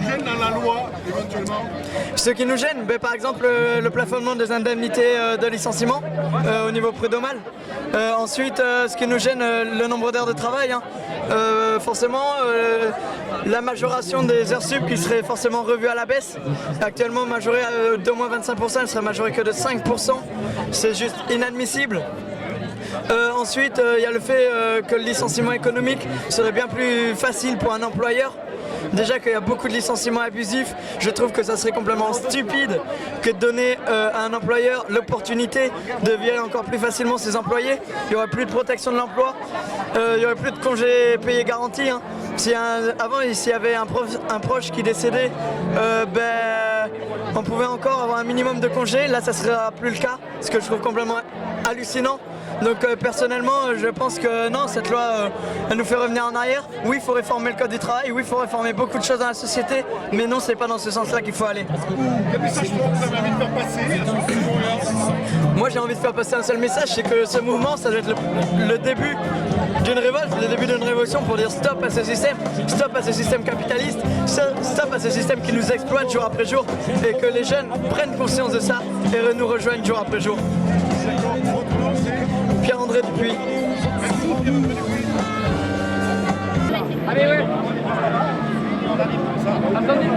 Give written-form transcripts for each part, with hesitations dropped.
Gêne dans la loi, éventuellement? Ce qui nous gêne, par exemple le plafonnement des indemnités de licenciement au niveau prud'homal. Ensuite, ce qui nous gêne, le nombre d'heures de travail. Forcément, la majoration des heures sup qui serait forcément revue à la baisse. Actuellement majorée d'au moins 25%, elle serait majorée que de 5%. C'est juste inadmissible. Ensuite, il y a le fait que le licenciement économique serait bien plus facile pour un employeur. Déjà qu'il y a beaucoup de licenciements abusifs, je trouve que ça serait complètement stupide que de donner à un employeur l'opportunité de virer encore plus facilement ses employés. Il n'y aurait plus de protection de l'emploi, il n'y aurait plus de congés payés garantis. Avant, s'il y avait un proche qui décédait, on pouvait encore avoir un minimum de congés. Là, ça ne sera plus le cas, ce que je trouve complètement hallucinant. Donc personnellement, je pense que non, cette loi, elle nous fait revenir en arrière. Oui, il faut réformer le code du travail, oui, il faut réformer beaucoup de choses dans la société, mais non, c'est pas dans ce sens-là qu'il faut aller. Quel message vous avez envie de faire passer à ce mouvement-là? Moi, j'ai envie de faire passer un seul message, c'est que ce mouvement, ça doit être le début d'une révolte, le début d'une révolution pour dire stop à ce système capitaliste, stop à ce système qui nous exploite jour après jour, et que les jeunes prennent conscience de ça et nous rejoignent jour après jour. Pierre-André Dupuis. Allez, ouais. Attendez.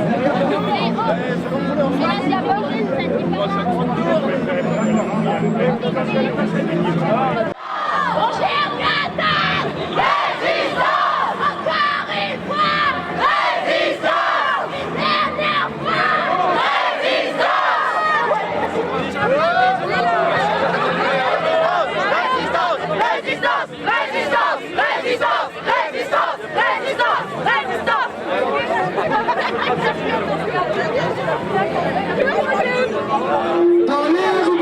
Dans les rues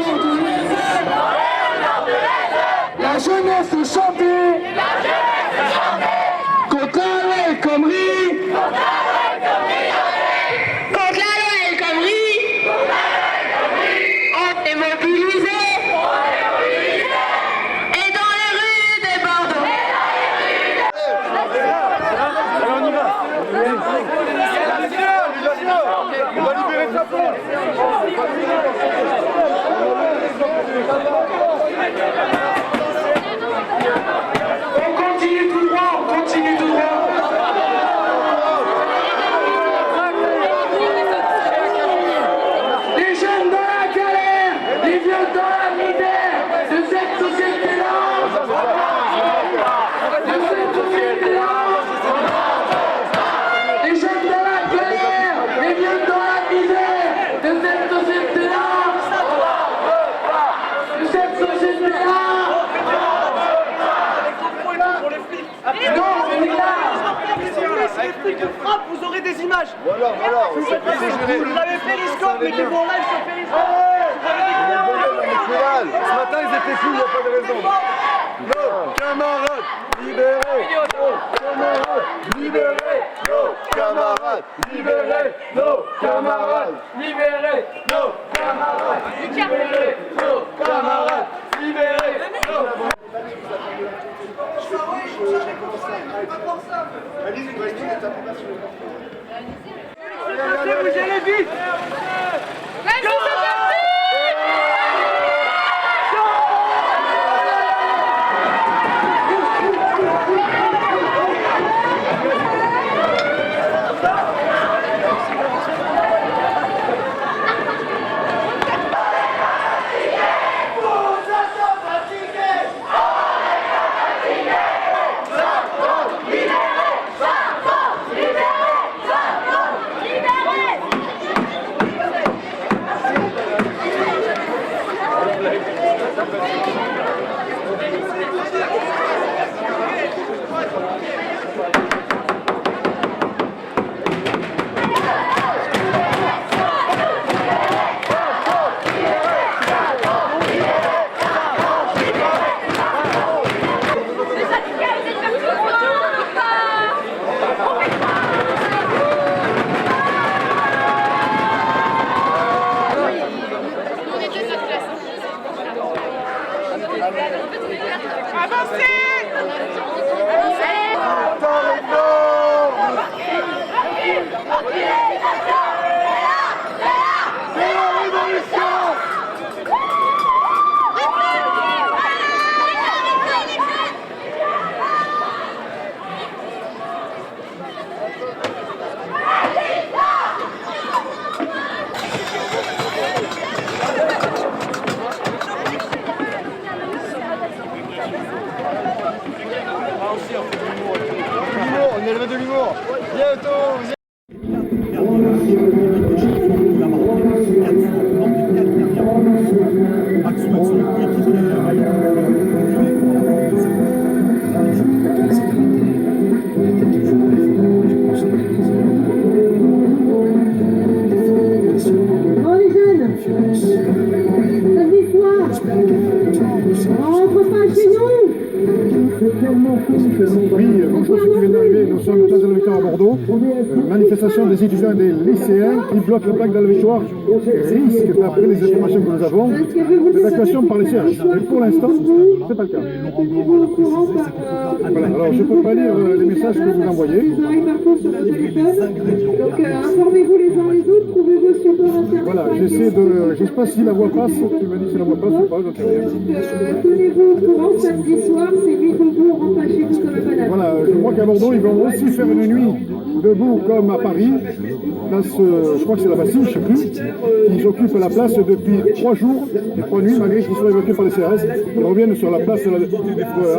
la jeunesse chantait contre la loi El Khomri, contre la loi El Khomri, on est mobilisé et dans les rues des Bordeaux. On y va. On va libérer sa place. On continue tout droit, on continue tout droit. Les jeunes dans la galère, les vieux dans la misère, de cette société-là. De cette société-là. Les jeunes dans la galère, les vieux dans la misère, de cette société-là. De cette société-là. Non, on est là. Frappe, vous aurez des images. Voilà. Vous avez Périscope, mettez-vous en live sur Périscope. Ce matin, ils étaient fous, il n'y a pas de raison. Nos camarades libérés. Nos camarades libérés. Nos camarades libérés. Nos camarades libérés. Nos camarades libérés. Nos camarades libérés. Vous allez vite. On élève de l'humour. Bientôt. Bon les jeunes, la victoire, on rentre pas chez nous. Oui, bonjour ceux qui viennent d'arriver, nous sommes place de la Victoire à Bordeaux. Manifestation des étudiants et des lycéens qui bloquent le plaque de la Victoire risque, d'après les informations que nous avons, l'évacuation par les CRS. Mais pour l'instant, ce n'est pas le cas. Voilà, alors je ne peux pas lire les messages que vous envoyez. Donc informez-vous les uns les autres, trouvez vos supports. Voilà, j'essaie de... Je ne sais pas si la voix passe, tu me dis si la voix passe ou pas, je ne sais rien. Tenez-vous au courant, samedi soir, c'est nuit debout, on rentre chez vous comme un malade. Voilà, je crois qu'à Bordeaux, ils vont aussi faire une nuit debout comme à Paris. Place, je crois que c'est la Bastille, je ne sais plus. Ils occupent la place depuis 3 jours et 3 nuits, malgré qu'ils soient évacués par les CRS. Ils reviennent sur la place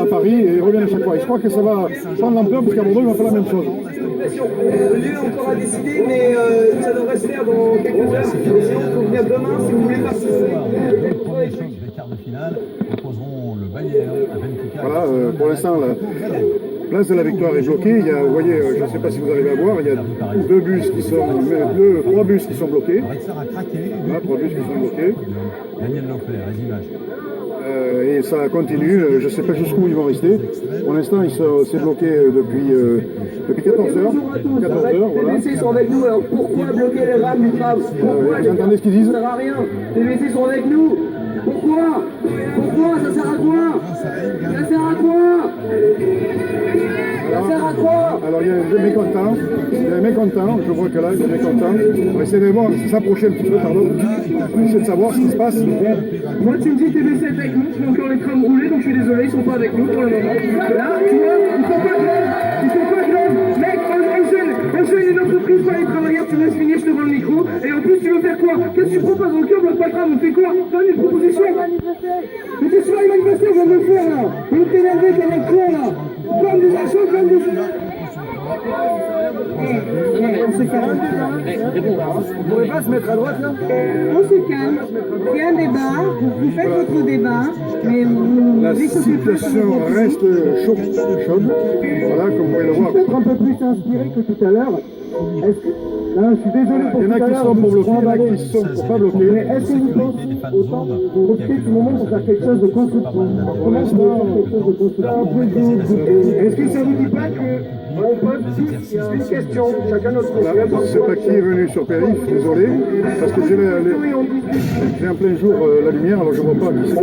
à Paris et ils reviennent à chaque fois. Et je crois que ça va prendre l'ampleur parce qu'à Bordeaux, ils vont faire la même chose. Le lieu encore à décider, mais ça devrait se faire dans quelques heures. Sinon, il faut venir demain si vous voulez participer. Les premiers chocs des quarts de finale opposeront le Bayern à Benfica. Voilà, pour l'instant, la place de la Victoire est bloquée. Il y a, vous voyez, je ne sais pas si vous arrivez à voir, il y a 3 bus qui sont bloqués. A craqué. Voilà, 3 bus qui sont bloqués. Daniel Loeffler, les images. Et ça continue, je ne sais pas jusqu'où ils vont rester. Pour l'instant, c'est bloqué depuis 14 heures. 14 heures, voilà. Les WC sont avec nous, alors pourquoi bloquer les rames du tram? Vous entendez ce qu'ils disent? Ça sert à rien. Les WC sont avec nous. Pourquoi? Pourquoi? Ça sert à quoi? Ça sert à quoi? Ça sert à quoi? Alors il y a des mécontents, je vois que là il y a des mécontents. On va essayer de voir, s'approcher un petit peu, pardon. On va essayer de savoir ce qui se passe. Moi, tu me dis tes WC avec nous, tu vois encore les trams rouler, donc je suis désolé, ils sont pas avec nous pour le moment. Là, tu vois, ils sont pas grève, ils sont pas grève. Mec, on gêne une entreprise par les travailleurs, tu me laisses finir, je te rends le micro. Et en plus, tu veux faire quoi? Qu'est-ce que tu proposes? Ok, on bloque pas le tram, on fait quoi? Donne une proposition. Mais tu seras manifester, on vient de le faire là. On est énervé comme un con là. Comme des achats, comme des... On se calme. On pourrait pas se mettre à droite là? On se calme, il y a un débat, vous faites votre débat, mais vous... La situation reste chaude. Voilà, comme vous pouvez le voir. Peut-être un peu plus inspiré que tout à l'heure. Là, je suis désolé pour Il y en tout a à qui l'heure, sont pour je me suis bloquer, il y en a emballé. qui sont pour pas bloquer. Mais est-ce que vous pensez autant de profiter de ce moment pour faire quelque chose de constructif? Comment je peux faire quelque chose de constructif? Est-ce que ça vous dit pas que on pose tous une question, chacun notre Voilà, je ne sais pas qui est venu sur Périph, désolé, parce que j'ai en plein jour la lumière, alors je ne vois pas qui c'est.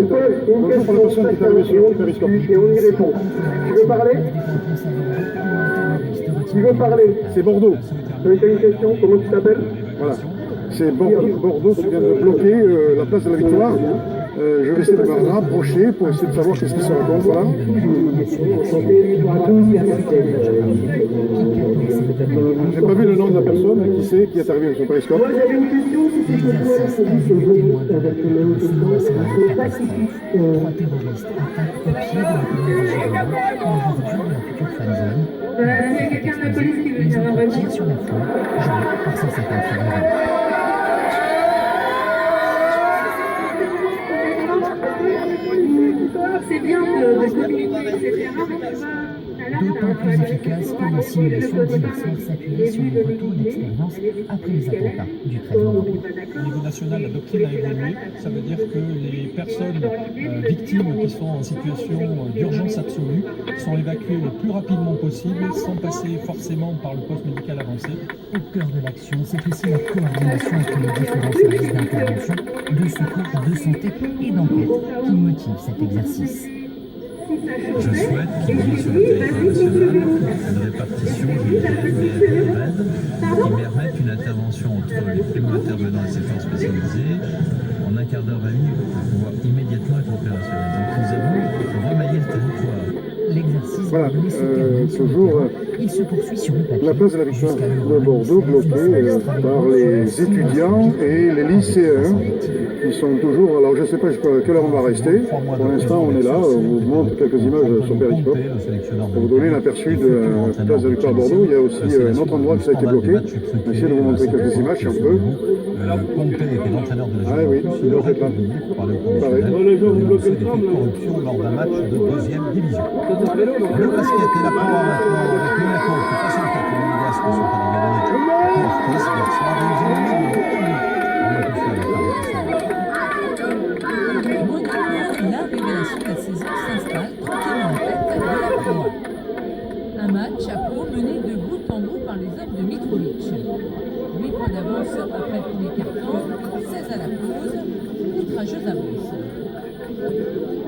Bonjour pour la personne qui est arrivée sur Périscope. et on y répond. Tu veux parler? Tu veux parler? C'est Bordeaux. Tu as une question, comment tu t'appelles? Voilà. C'est Bordeaux qui vient de bloquer la place de la Victoire. Je vais essayer de me rapprocher pour essayer de savoir qu'est-ce qui se raconte. Voilà. J'ai pas vu le nom de la personne qui c'est qui est arrivé sur Périscope. Moi j'avais une question, si c'est pourquoi la police aujourd'hui avec le c'est pacifiste. Il y a quelqu'un de la police qui veut venir intervenir. Sur la foi, joué par 150 figurants. C'est bien de communiquer, etc. D'autant plus efficace que les simulations d'IRSR s'appuyaient sur les retours d'expérience après les attentats du 13 novembre. Au niveau national, la doctrine a évolué. Ça veut dire que les personnes victimes qui sont en situation d'urgence absolue sont évacuées le plus rapidement possible sans passer forcément par le poste médical avancé. Au cœur de l'action, c'est aussi la coordination entre les différents services d'intervention, de secours, de santé et d'enquête qui motive cet exercice. Je souhaite qu'il y ait sur le territoire national une répartition, je dirais, des raids qui permettent une intervention entre les primo-intervenants et secteurs spécialisés. En un quart d'heure, 20 minutes, pour pouvoir immédiatement être opérationnel. Donc nous avons remaillé le territoire. L'exercice Voilà, va donner ce terme sur le toujours terrain. Il se poursuit sur le papier. la place de la Victoire jusqu'à l'heure de Bordeaux bloquée par les étudiants et les lycéens qui sont toujours. Alors je ne sais pas jusqu'à quelle heure on va rester. Pour l'instant, on est là. On vous montre quelques images sur Periscope pour vous donner un aperçu de la place de la Victoire à Bordeaux. Il y a aussi un autre endroit qui a été bloqué. On va essayer de vous montrer quelques images si on peut. Comté était l'entraîneur de la Ah oui, il aurait publié par le professionnel dénoncer des faits de corruption lors d'un match de 2e division. Le basket est la proie maintenant avec Monaco qui passe en tête. Les Monégasques sont allés gagner pour Ortiz hier soir et ils ont mené de beaucoup. On a tous fait avec la Monaco, la révélation de la saison, s'installe tranquillement en tête de la proie. Un match à Pau mené de bout en bout par les hommes de Mitrovic. 8 points d'avance après le premier carton, 16 à la pause, outrageuse avance.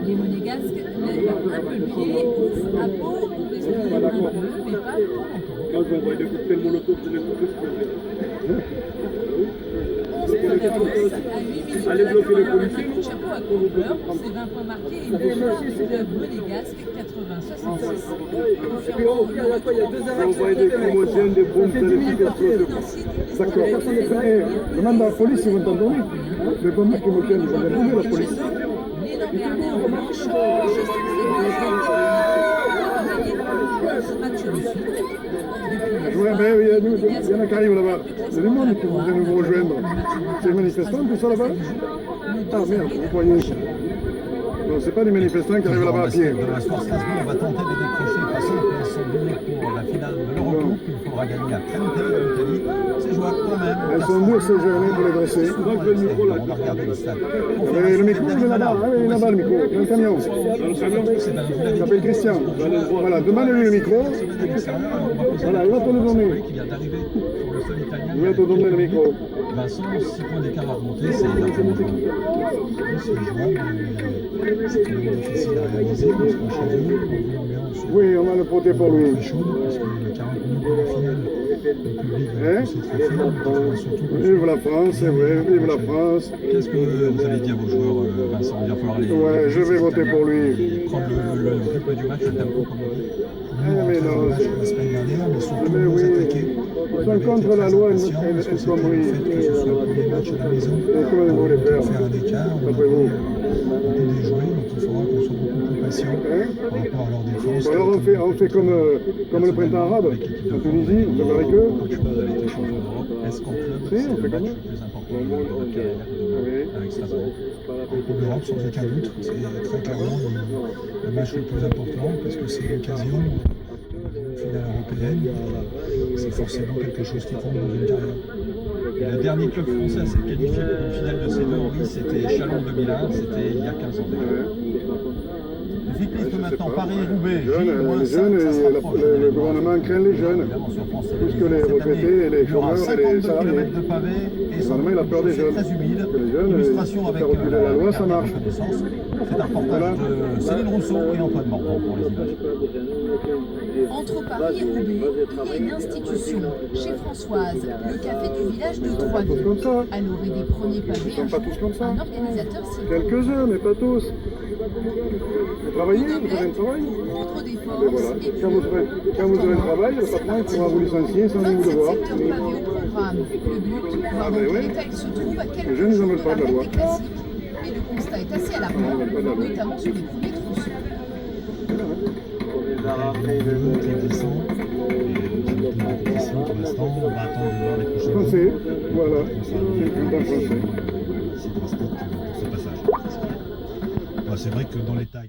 Les Monégasques lèvent un peu le pied, ouvrent à Pau, respirent un peu, mais pas pour longtemps. 11 points d'avance à 8 minutes de la fin, un coup de chapeau à Courbeurre pour ses 20 points marqués et une chance du club monégasque 80-66. Confirmant le retour en force D'accord. Demande à la police, ils vont t'en donner. Les bombes qui me tiennent, ils vont donner la police. L'élan Béarnais en revanche, ce match de suite. Ouais, ben, il y en a qui arrivent là-bas. C'est du monde qui vont nous rejoindre. C'est les manifestants, tout ça là-bas? Ah merde, vous croyez? Non, c'est pas des manifestants qui arrivent là-bas à pied. De la soirée Strasbourg va tenter de décrocher, passant qu'ils sont donnés pour la finale de l'Eurocoupe qu'il faudra gagner à Trente en Italie. C'est jouable quand même. Elles sont dures ces journées pour les dresser. On va regarder les stats. Mais le micro, il est là-bas, il est là-bas le micro, dans le camion. Il s'appelle Christian. Voilà, demande-lui le micro. Voilà, il va te le donner. Qui vient d'arriver sur le sol italien. Il va te donner le micro. Vincent, 6 points d'écart à remonter, c'est largement jouable. C'est jouable, c'est quand même difficile à réaliser parce qu'on chez eux, on veut l'ambiance. Oui, on va le porter pour lui. Très chaude parce qu'il y a 40 minutes de la finale. Le public va pousser très fort, mais surtout. Vive la France, c'est vrai, vive la France. Qu'est-ce que vous allez dire aux joueurs, Vincent? Il va falloir les. Ouais, je vais voter pour lui. Prendre le rythme du match, le tempo, comme on dit. Mais non, La semaine dernière, mais surtout mais nous oui. attaquer. Ils sont contre la loi, Parce que c'est comme oui. le fait que ce soit le premier match à la maison. Et comment vous voulez faire? Faire un écart, on Après vous. peut déjouer, donc il faudra qu'on soit beaucoup plus patient par rapport à leur défense. Alors on fait comme le printemps arabe, en Tunisie, on fait avec eux. Coach Baz avait été champion d'Europe. Est-ce qu'en club, Si, c'est on le fait match comme le plus important de notre carrière demain avec Strasbourg? En Coupe d'Europe, sans aucun doute, c'est très clairement le match le plus important parce que c'est l'occasion d'une finale européenne. C'est forcément quelque chose qui compte dans une carrière. Et le dernier club français à s'être qualifié pour une finale de C2 Henri, c'était Chalon 2001, c'était il y a 15 ans déjà. Le cyclisme maintenant, Paris-Roubaix, Les jeunes, le gouvernement craint les jeunes, plus que les retraités et les chômeurs et les salariés. De pavés et Le gouvernement, il a peur des jeunes. très humide. Les jeunes, Illustration ils avec font reculer la loi, ça marche. C'est un reportage de Céline Rousseau et Antoine Morvan pour les images. Entre Paris et Roubaix, il y a une institution, chez Françoise, le café du village de Troisville. Tous comme ça. À l'orée des premiers pavés, Ils sont pas tous comme ça. un organisateur s'y Quelques-uns, mais pas tous. Vous travaillez, vous avez un travail. contre des Et forces voilà. et puis Quand vous aurez un travail, le patron il pourra vous licencier sans vous 27 devoir. secteurs pavés au programme. Le but, voir dans ben quel ouais. état il se trouve à quelques Les jeunes, ils en jours veulent de pas de la l'arrêt loi. des classiques. Et le constat est assez alarmant, notamment sur les premiers trousseaux. Pour l'instant, on va attendre de voir les prochaines. Français, voilà. C'est un français. C'est drastique ce passage. C'est vrai que dans les tailles.